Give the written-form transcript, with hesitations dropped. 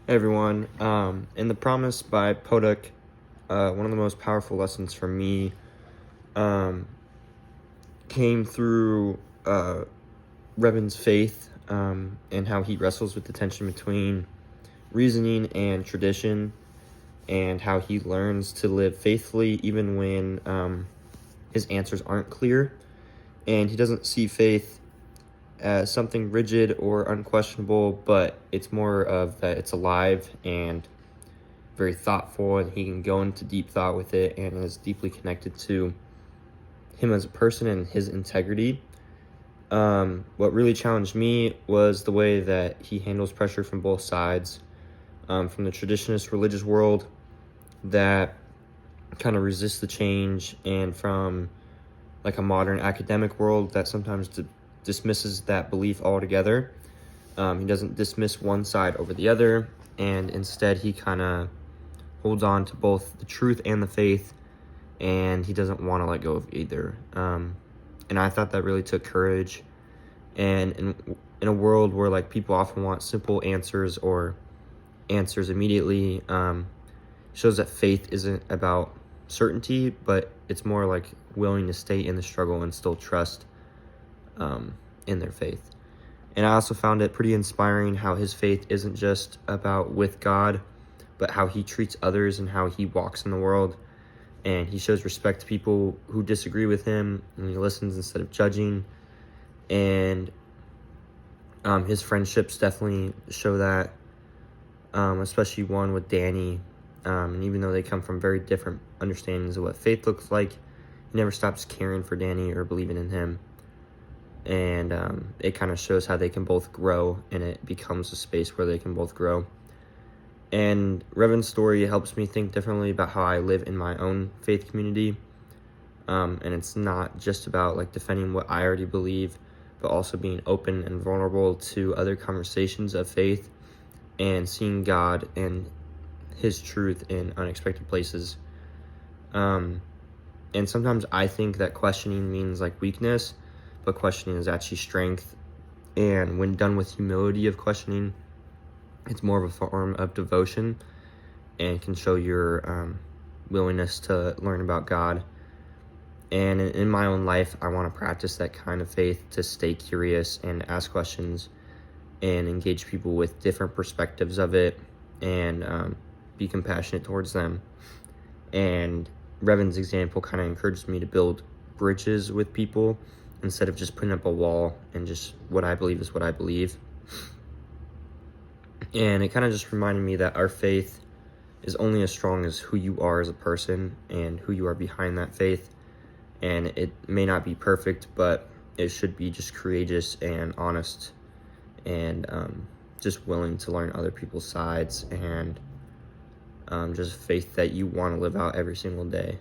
Hey everyone. In The Promise by Poduk, one of the most powerful lessons for me um, came through Revan's faith and how he wrestles with the tension between reasoning and tradition, and how he learns to live faithfully even when his answers aren't clear. And he doesn't see faith as something rigid or unquestionable, but it's more of that it's alive and very thoughtful, and he can go into deep thought with it and is deeply connected to him as a person and his integrity. What really challenged me was the way that he handles pressure from both sides, from the traditionalist religious world that kind of resists the change, and from like a modern academic world that sometimes dismisses that belief altogether. He doesn't dismiss one side over the other, and instead he kind of holds on to both the truth and the faith, and he doesn't want to let go of either. And I thought that really took courage. And in a world where like people often want simple answers or answers immediately, shows that faith isn't about certainty, but it's more like willing to stay in the struggle and still trust in their faith. And I also found it pretty inspiring how his faith isn't just about with God, but how he treats others and how he walks in the world. And he shows respect to people who disagree with him, and he listens instead of judging. And his friendships definitely show that, especially one with Danny. And even though they come from very different understandings of what faith looks like, he never stops caring for Danny or believing in him. And it kind of shows how they can both grow, and it becomes a space where they can both grow. And Revan's story helps me think differently about how I live in my own faith community. And it's not just about like defending what I already believe, but also being open and vulnerable to other conversations of faith and seeing God and his truth in unexpected places. And sometimes I think that questioning means like weakness, but questioning is actually strength. And when done with humility of questioning, it's more of a form of devotion and can show your willingness to learn about God. And in my own life, I want to practice that kind of faith, to stay curious and ask questions and engage people with different perspectives of it, and be compassionate towards them. And Revan's example kind of encouraged me to build bridges with people instead of just putting up a wall and just what I believe is what I believe. And it kind of just reminded me that our faith is only as strong as who you are as a person and who you are behind that faith. And it may not be perfect, but it should be just courageous and honest, and just willing to learn other people's sides, and just faith that you want to live out every single day.